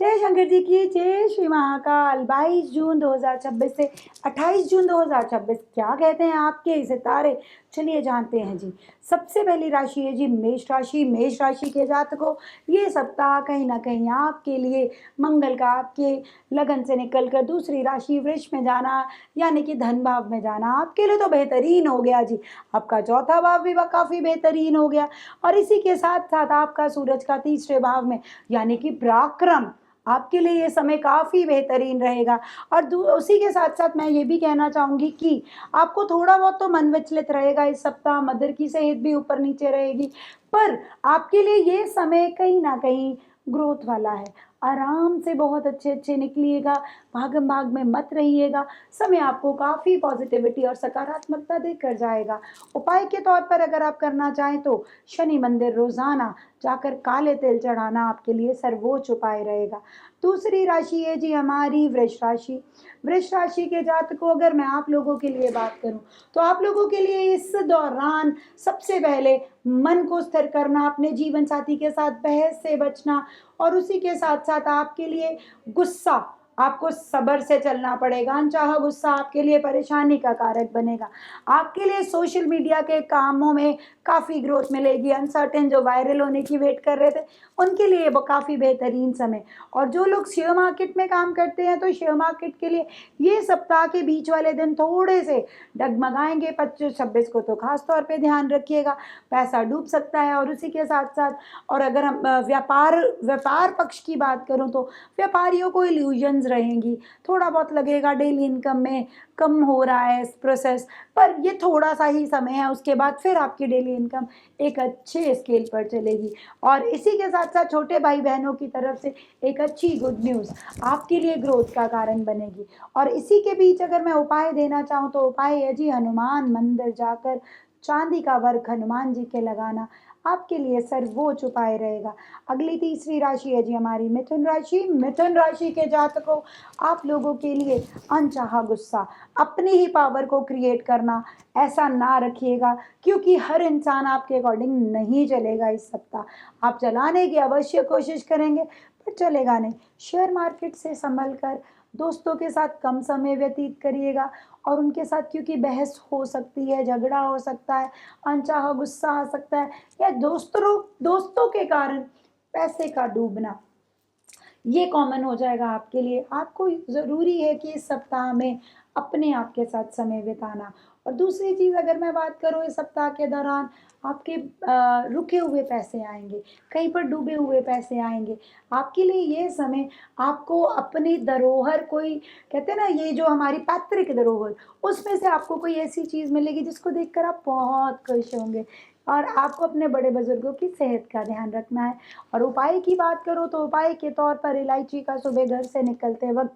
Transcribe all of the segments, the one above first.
जय शंकर जी की जय। श्री महाकाल। 22 जून 2026 से 28 जून 2026 क्या कहते हैं आपके सितारे, चलिए जानते हैं जी। सबसे पहली राशि है जी मेष राशि। मेष राशि के जातकों, ये सप्ताह कहीं ना कहीं आपके लिए मंगल का आपके लगन से निकलकर दूसरी राशि वृष में जाना, यानी कि धन भाव में जाना आपके लिए तो बेहतरीन हो गया जी। आपका चौथा भाव भी काफी बेहतरीन हो गया, और इसी के साथ साथ आपका सूरज का तीसरे भाव में यानी कि पराक्रम, आपके लिए ये समय काफ़ी बेहतरीन रहेगा। और उसी के साथ साथ मैं ये भी कहना चाहूँगी कि आपको थोड़ा बहुत तो मन विचलित रहेगा इस सप्ताह, मदर की सेहत भी ऊपर नीचे रहेगी, पर आपके लिए ये समय कहीं ना कहीं ग्रोथ वाला है। आराम से बहुत अच्छे अच्छे निकलिएगा, भागम भाग में मत रहिएगा। समय आपको काफ़ी पॉजिटिविटी और सकारात्मकता देकर जाएगा। उपाय के तौर पर अगर आप करना चाहें तो शनि मंदिर रोजाना जाकर काले तिल चढ़ाना आपके लिए सर्वोच्च उपाय रहेगा। दूसरी राशि है जी हमारी वृष राशि। वृष राशि के जातकों, अगर मैं आप लोगों के लिए बात करूं तो आप लोगों के लिए इस दौरान सबसे पहले मन को स्थिर करना, अपने जीवन साथी के साथ बहस से बचना, और उसी के साथ साथ आपके लिए गुस्सा, आपको सब्र से चलना पड़ेगा। अनचाहा गुस्सा आपके लिए परेशानी का कारक बनेगा। आपके लिए सोशल मीडिया के कामों में काफ़ी ग्रोथ मिलेगी। अनसर्टेन जो वायरल होने की वेट कर रहे थे, उनके लिए वो काफ़ी बेहतरीन समय। और जो लोग शेयर मार्केट में काम करते हैं तो शेयर मार्केट के लिए ये सप्ताह के बीच वाले दिन थोड़े से डगमगाएंगे। 25-26 को तो खास तौर पे ध्यान रखिएगा, पैसा डूब सकता है। और उसी के साथ साथ, और अगर हम व्यापार पक्ष की बात करूं तो व्यापारियों को इल्यूजन्स रहेंगी, थोड़ा बहुत लगेगा डेली इनकम में कम हो रहा है प्रोसेस, पर ये थोड़ा सा ही समय है, उसके बाद फिर आपकी डेली इनकम एक अच्छे स्केल पर चलेगी। और इसी के साथ साथ छोटे भाई बहनों की तरफ से एक अच्छी गुड न्यूज़ आपके लिए ग्रोथ का कारण बनेगी। और इसी के बीच अगर मैं उपाय देना चाहूँ तो उपाय है जी हनुमान मंदिर जाकर चांदी का वर्क हनुमान जी के लगाना आपके लिए सर्वोच्च उपाय रहेगा। अगली तीसरी राशि है जी हमारी मिथुन राशि। मिथुन राशि के जातकों, आप लोगों के लिए अनचाहा गुस्सा, अपनी ही पावर को क्रिएट करना, ऐसा ना रखिएगा, क्योंकि हर इंसान आपके अकॉर्डिंग नहीं चलेगा इस सप्ताह। आप चलाने की अवश्य कोशिश करेंगे पर चलेगा नहीं। शेयर मार्केट से संभल कर दोस्तों के साथ कम समय व्यतीत करिएगा, और उनके साथ क्योंकि बहस हो सकती है, झगड़ा हो सकता है, अनचाहा गुस्सा आ सकता है, या दोस्तों के कारण पैसे का डूबना, ये कॉमन हो जाएगा आपके लिए। आपको ज़रूरी है कि इस सप्ताह में अपने आप के साथ समय बिताना। और दूसरी चीज़ अगर मैं बात करूँ, इस सप्ताह के दौरान आपके रुके हुए पैसे आएंगे, कहीं पर डूबे हुए पैसे आएंगे। आपके लिए ये समय, आपको अपनी धरोहर, कोई कहते हैं ना, ये जो हमारी पैतृक धरोहर, उसमें से आपको कोई ऐसी चीज़ मिलेगी जिसको देखकर आप बहुत खुश होंगे। और आपको अपने बड़े बुजुर्गों की सेहत का ध्यान रखना है। और उपाय की बात करो तो उपाय के तौर पर इलायची का सुबह घर से निकलते वक्त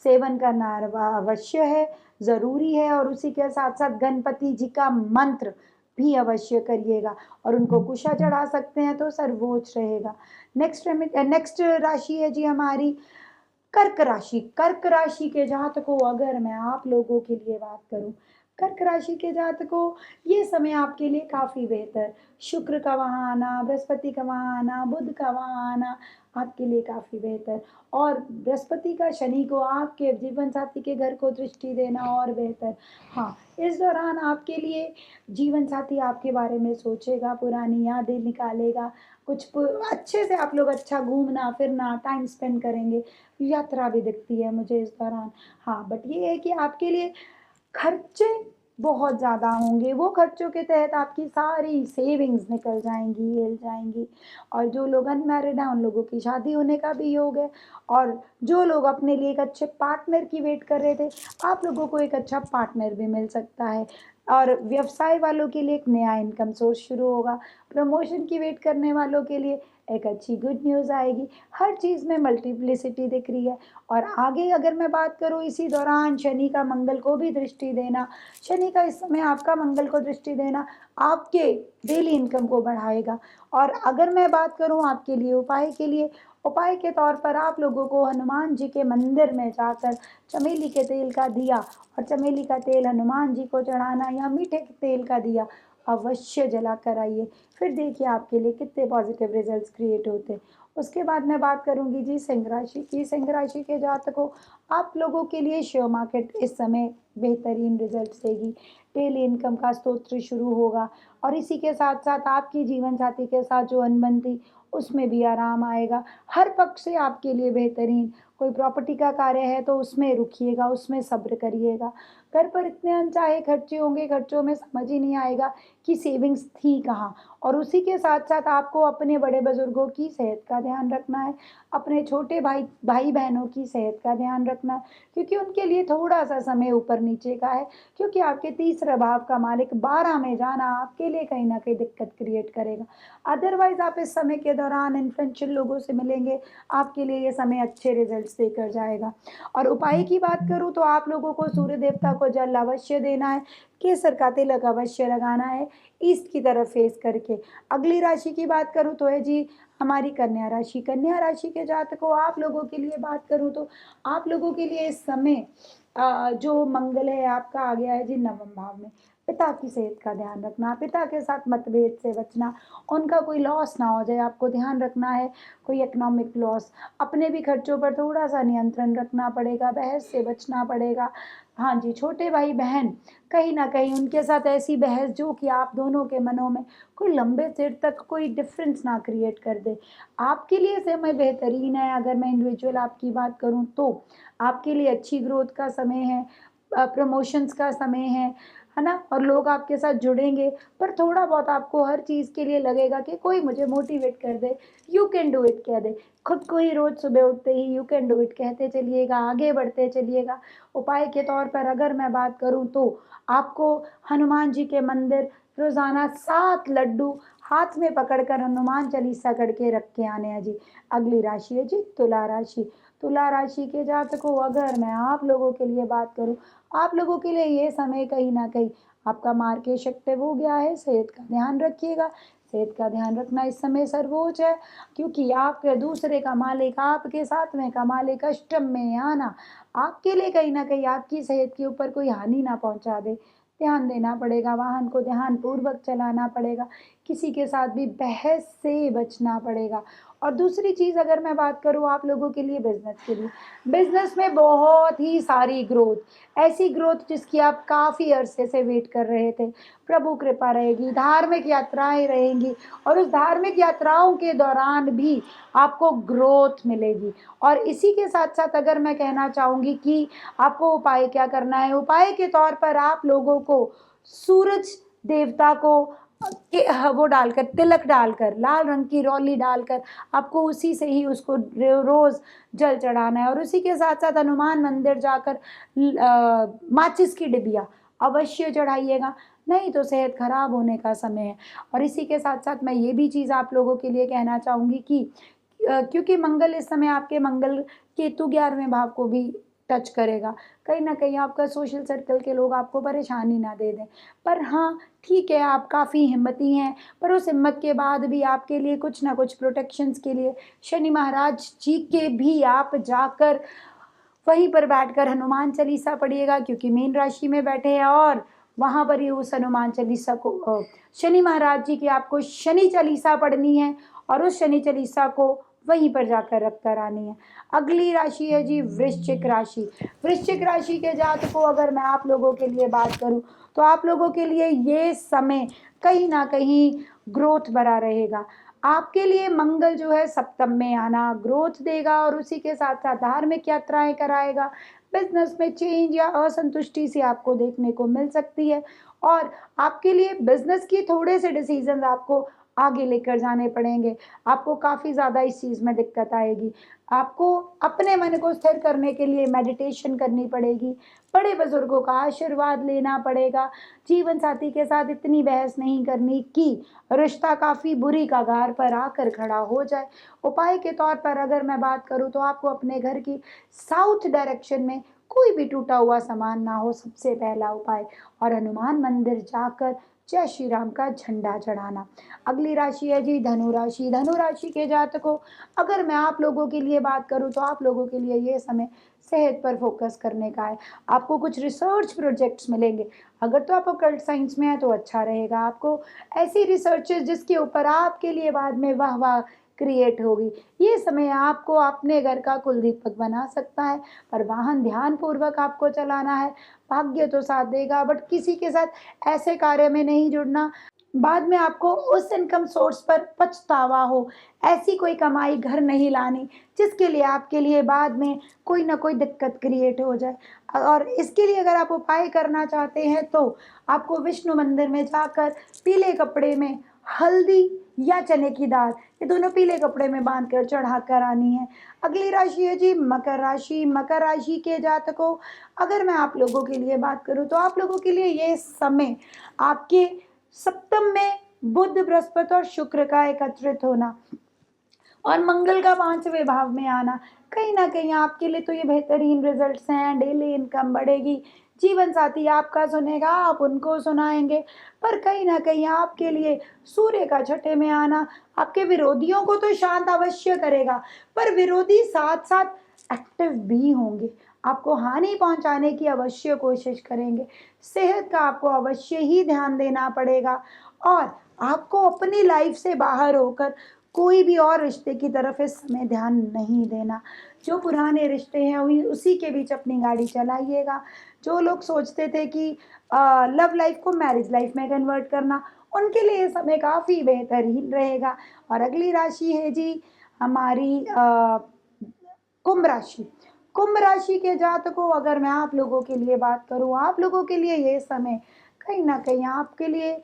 सेवन करना अवश्य है, ज़रूरी है। और उसी के साथ साथ गणपति जी का मंत्र भी अवश्य करिएगा, और उनको कुशा चढ़ा सकते हैं तो सर्वोच्च रहेगा। नेक्स्ट राशि है जी हमारी कर्क राशि। कर्क राशि के जातकों, अगर मैं आप लोगों के लिए बात करूं, कर्क राशि के जातकों, ये समय आपके लिए काफ़ी बेहतर, शुक्र का वहाँ आना, बृहस्पति का वहाँ आना, बुध का वहाँ आना आपके लिए काफ़ी बेहतर। और बृहस्पति का शनि को आपके जीवन साथी के घर को दृष्टि देना और बेहतर। हाँ, इस दौरान आपके लिए जीवन साथी आपके बारे में सोचेगा, पुरानी यादें निकालेगा, अच्छे से आप लोग अच्छा घूमना फिरना टाइम स्पेंड करेंगे। यात्रा भी दिखती है मुझे इस दौरान। हाँ, बट ये है कि आपके लिए खर्चे बहुत ज़्यादा होंगे, वो खर्चों के तहत आपकी सारी सेविंग्स निकल जाएंगी, हिल जाएंगी। और जो लोग अनमैरिड हैं उन लोगों की शादी होने का भी योग है। और जो लोग अपने लिए एक अच्छे पार्टनर की वेट कर रहे थे, आप लोगों को एक अच्छा पार्टनर भी मिल सकता है। और व्यवसाय वालों के लिए एक नया इनकम सोर्स शुरू होगा। प्रमोशन की वेट करने वालों के लिए एक अच्छी गुड न्यूज़ आएगी। हर चीज़ में मल्टीप्लिसिटी दिख रही है। और आगे अगर मैं बात करूँ, इसी दौरान शनि का मंगल को भी दृष्टि देना, शनि का इस समय आपका मंगल को दृष्टि देना आपके डेली इनकम को बढ़ाएगा। और अगर मैं बात करूँ आपके लिए उपाय के लिए, उपाय के तौर पर आप लोगों को हनुमान जी के मंदिर में जाकर चमेली के तेल का दिया, और चमेली का तेल हनुमान जी को चढ़ाना, या मीठे के तेल का दिया अवश्य जला कर आइए। फिर देखिए आपके लिए कितने पॉजिटिव रिजल्ट्स क्रिएट होते हैं। उसके बाद मैं बात करूंगी जी सिंह राशि की। सिंह राशि के जातकों, आप लोगों के लिए शेयर मार्केट इस समय बेहतरीन रिजल्ट्स देगी। डेली इनकम का स्रोत शुरू होगा और इसी के साथ साथ आपकी जीवन साथी के साथ जो अनबन थी उसमें भी आराम आएगा। हर पक्ष से आपके लिए बेहतरीन। कोई प्रॉपर्टी का कार्य है तो उसमें रुकिएगा, उसमें सब्र करिएगा। घर पर इतने अनचाहे खर्चे होंगे, खर्चों में समझ ही नहीं आएगा कि सेविंग्स थी कहाँ। और उसी के साथ साथ आपको अपने बड़े बुजुर्गों की सेहत का ध्यान रखना है, अपने छोटे भाई बहनों की सेहत का ध्यान रखना है, क्योंकि उनके लिए थोड़ा सा समय ऊपर नीचे का है। क्योंकि आपके तीसरा भाव का मालिक 12 में जाना आपके लिए कहीं ना कहीं दिक्कत क्रिएट करेगा। अदरवाइज आप इस समय के दौरान इन्फ्लुएंशियल लोगों से मिलेंगे, आपके लिए ये समय अच्छे रिजल्ट्स देकर जाएगा। और उपाय की बात करूँ तो आप लोगों को सूर्य देवता को जल अवश्य देना है, केसर का तिलक अवश्य लगाना है, ईस्ट की तरफ फेस करके। अगली राशि की बात करूँ तो है जी हमारी कन्या राशि। कन्या राशि के जातकों, आप लोगों के लिए बात करूँ तो आप लोगों के लिए इस समय जो मंगल है आपका आ गया है जी नवम भाव में। पिता की सेहत का ध्यान रखना, पिता के साथ मतभेद से बचना, उनका कोई लॉस ना हो जाए आपको ध्यान रखना है, कोई इकोनॉमिक लॉस। अपने भी खर्चों पर थोड़ा सा नियंत्रण रखना पड़ेगा, बहस से बचना पड़ेगा। हाँ जी, छोटे भाई बहन कहीं ना कहीं उनके साथ ऐसी बहस जो कि आप दोनों के मनों में कोई लंबे देर तक कोई डिफरेंस ना क्रिएट कर दे। आपके लिए समय बेहतरीन है। अगर मैं इंडिविजुअल आपकी बात करूं तो आपके लिए अच्छी ग्रोथ का समय है, प्रमोशंस का समय है ना। और लोग आपके साथ जुड़ेंगे, पर थोड़ा बहुत आपको हर चीज़ के लिए लगेगा कि कोई मुझे मोटिवेट कर दे, यू कैन डू इट कह दे। खुद को ही रोज सुबह उठते ही यू कैन डू इट कहते चलिएगा, आगे बढ़ते चलिएगा। उपाय के तौर पर अगर मैं बात करूं तो आपको हनुमान जी के मंदिर रोजाना 7 लड्डू हाथ में पकड़कर हनुमान चालीसा करके रख के आने हैं जी। अगली राशि है जी तुला राशि। तुला राशि के जातकों, अगर मैं आप लोगों के लिए बात करूं, आप लोगों के लिए ये समय कहीं ना कहीं आपका मार्केट एक्टिव हो गया है। सेहत का ध्यान रखिएगा, सेहत का ध्यान रखना इस समय सर्वोच्च है, क्योंकि आपके दूसरे का मालिक आपके साथ में का मालिक अष्टम में आना आपके लिए कहीं ना कहीं आपकी सेहत के ऊपर कोई हानि ना पहुंचा दे। ध्यान देना पड़ेगा, वाहन को ध्यान पूर्वक चलाना पड़ेगा, किसी के साथ भी बहस से बचना पड़ेगा। और दूसरी चीज़ अगर मैं बात करूँ आप लोगों के लिए बिजनेस के लिए, बिजनेस में बहुत ही सारी ग्रोथ, ऐसी ग्रोथ जिसकी आप काफ़ी अरसे से वेट कर रहे थे। प्रभु कृपा रहेगी, धार्मिक यात्राएं रहेंगी और उस धार्मिक यात्राओं के दौरान भी आपको ग्रोथ मिलेगी। और इसी के साथ साथ अगर मैं कहना चाहूँगी कि आपको उपाय क्या करना है, उपाय के तौर पर आप लोगों को सूरज देवता को वो डालकर, तिलक डालकर, लाल रंग की रौली डालकर आपको उसी से ही उसको रोज जल चढ़ाना है। और उसी के साथ साथ हनुमान मंदिर जाकर माचिस की डिबिया अवश्य चढ़ाइएगा, नहीं तो सेहत खराब होने का समय है। और इसी के साथ साथ मैं ये भी चीज़ आप लोगों के लिए कहना चाहूँगी कि क्योंकि मंगल इस समय आपके मंगल केतु 11वें भाव को भी टच करेगा, कहीं ना कहीं आपका सोशल सर्कल के लोग आपको परेशानी ना दे दें। पर हाँ ठीक है, आप काफ़ी हिम्मती हैं, पर उस हिम्मत के बाद भी आपके लिए कुछ ना कुछ प्रोटेक्शंस के लिए शनि महाराज जी के भी आप जाकर वहीं पर बैठकर हनुमान चालीसा पढ़िएगा, क्योंकि मीन राशि में बैठे हैं और वहाँ पर ही उस हनुमान चालीसा को शनि महाराज जी की आपको शनि चालीसा पढ़नी है और उस शनि चालीसा को वहीं पर जाकर रख कर आनी है। अगली राशि है जी वृश्चिक राशि। वृश्चिक राशि के जातकों, अगर मैं आप लोगों के लिए बात करूं तो आप लोगों के लिए ये समय कहीं ना कहीं ग्रोथ भरा रहेगा। आपके लिए मंगल जो है सप्तम में आना ग्रोथ देगा और उसी के साथ साथ धार्मिक यात्राएं कराएगा। बिजनेस में चेंज या असंतुष्टि से आपको देखने को मिल सकती है और आपके लिए बिजनेस की थोड़े से डिसीजन आपको आगे लेकर जाने पड़ेंगे। आपको काफ़ी ज़्यादा इस चीज़ में दिक्कत आएगी। आपको अपने मन को स्थिर करने के लिए मेडिटेशन करनी पड़ेगी, बड़े बुजुर्गों का आशीर्वाद लेना पड़ेगा, जीवन साथी के साथ इतनी बहस नहीं करनी कि रिश्ता काफ़ी बुरी कगार पर आकर खड़ा हो जाए। उपाय के तौर पर अगर मैं बात करूँ तो आपको अपने घर की साउथ डायरेक्शन में कोई भी टूटा हुआ सामान ना हो, सबसे पहला उपाय, और हनुमान मंदिर जाकर जय श्री राम का झंडा चढ़ाना। अगली राशि है जी धनु राशि। धनु राशि के जातकों, अगर मैं आप लोगों के लिए बात करूं तो आप लोगों के लिए ये समय सेहत पर फोकस करने का है। आपको कुछ रिसर्च प्रोजेक्ट्स मिलेंगे। अगर तो आप ऑकल्ट साइंस में है तो अच्छा रहेगा। आपको ऐसी रिसर्चेस जिसके ऊपर आपके लिए बाद में वाह वाह क्रिएट होगी। ये समय आपको अपने घर का कुलदीपक बना सकता है, पर वाहन ध्यानपूर्वक आपको चलाना है। भाग्य तो साथ देगा, बट किसी के साथ ऐसे कार्य में नहीं जुड़ना बाद में आपको उस इनकम सोर्स पर पछतावा हो। ऐसी कोई कमाई घर नहीं लानी जिसके लिए आपके लिए बाद में कोई ना कोई दिक्कत क्रिएट हो जाए। और इसके लिए अगर आप उपाय करना चाहते हैं तो आपको विष्णु मंदिर में जाकर पीले कपड़े में हल्दी या चने की दाल, ये दोनों पीले कपड़े में बांध कर चढ़ा कर आनी है। अगली राशि है जी मकर राशि। मकर राशि के जातकों, अगर मैं आप लोगों के लिए बात करूं तो आप लोगों के लिए ये समय आपके सप्तम में बुध, बृहस्पति और शुक्र का एकत्रित होना और मंगल का 5वें भाव में आना, कहीं ना कहीं आपके लिए तो ये बेहतरीन रिजल्ट्स हैं। डेली इनकम बढ़ेगी, जीवन साथी आपका सुनेगा, आप उनको सुनाएंगे, पर कहीं ना कहीं आपके लिए सूर्य का छठे में आना आपके विरोधियों को तो शांत अवश्य करेगा, पर विरोधी साथ साथ एक्टिव भी होंगे, आपको हानि पहुंचाने की अवश्य कोशिश करेंगे। सेहत का आपको अवश्य ही ध्यान देना पड़ेगा और आपको अपनी लाइफ से बाहर होकर कोई भी और रिश्ते की तरफ इस समय ध्यान नहीं देना। जो पुराने रिश्ते हैं वही उसी के बीच अपनी गाड़ी चलाइएगा। जो लोग सोचते थे कि लव लाइफ को मैरिज लाइफ में कन्वर्ट करना, उनके लिए ये समय काफ़ी बेहतरीन रहेगा। और अगली राशि है जी हमारी कुंभ राशि। कुंभ राशि के जातकों, अगर मैं आप लोगों के लिए बात करूं, आप लोगों के लिए ये समय कहीं ना कहीं आपके लिए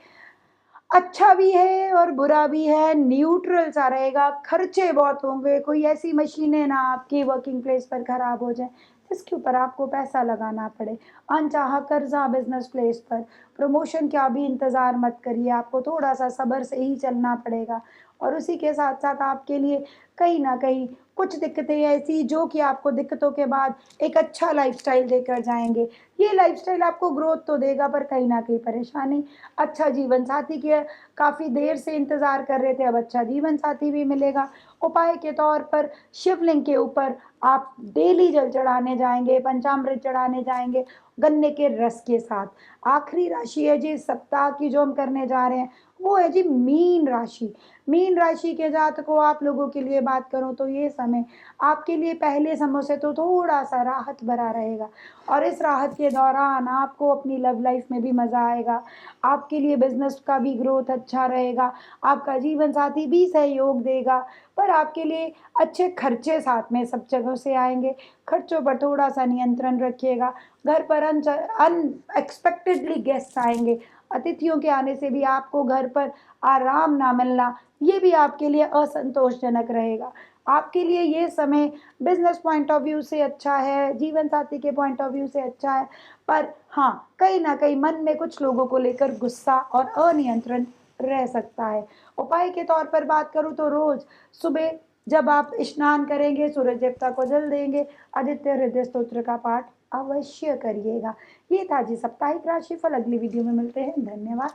अच्छा भी है और बुरा भी है, न्यूट्रल सा रहेगा। खर्चे बहुत होंगे, कोई ऐसी मशीनें ना आपकी वर्किंग प्लेस पर खराब हो जाए जिसके ऊपर आपको पैसा लगाना पड़े। अनचाहा कर्जा बिजनेस प्लेस पर, प्रमोशन का भी इंतज़ार मत करिए, आपको थोड़ा सा सब्र से ही चलना पड़ेगा। और उसी के साथ साथ आपके लिए कहीं ना कहीं कुछ दिक्कतें ऐसी जो कि आपको दिक्कतों के बाद एक अच्छा लाइफस्टाइल देकर जाएंगे। ये लाइफस्टाइल आपको ग्रोथ तो देगा, पर कहीं ना कहीं परेशानी। अच्छा जीवन साथी के काफ़ी देर से इंतज़ार कर रहे थे, अब अच्छा जीवन साथी भी मिलेगा। उपाय के तौर पर शिवलिंग के ऊपर आप डेली जल चढ़ाने जाएंगे, पंचामृत चढ़ाने जाएंगे गन्ने के रस के साथ। आखिरी राशि है जी सप्ताह की जो हम करने जा रहे हैं, वो है जी मीन राशि। मीन राशि के जातकों, आप लोगों के लिए बात करूं तो ये समय आपके लिए पहले समय से तो थोड़ा सा राहत भरा रहेगा और इस राहत के दौरान आपको अपनी लव लाइफ में भी मज़ा आएगा। आपके लिए बिजनेस का भी ग्रोथ अच्छा रहेगा, आपका जीवन साथी भी सहयोग देगा, पर आपके लिए अच्छे खर्चे साथ में सब जगहों से आएंगे। खर्चों पर थोड़ा सा नियंत्रण रखिएगा। घर पर अनएक्सपेक्टेडली गेस्ट आएंगे, अतिथियों के आने से भी आपको घर पर आराम ना मिलना, ये भी आपके लिए असंतोषजनक रहेगा। आपके लिए ये समय बिजनेस पॉइंट ऑफ व्यू से अच्छा है, जीवन साथी के पॉइंट ऑफ व्यू से अच्छा है, पर हाँ कहीं ना कहीं मन में कुछ लोगों को लेकर गुस्सा और अनियंत्रण रह सकता है। उपाय के तौर पर बात करूँ तो रोज सुबह जब आप स्नान करेंगे, सूरज देवता को जल देंगे, आदित्य हृदय स्तोत्र का पाठ अवश्य करिएगा। ये था जी साप्ताहिक राशिफल। अगली वीडियो में मिलते हैं। धन्यवाद।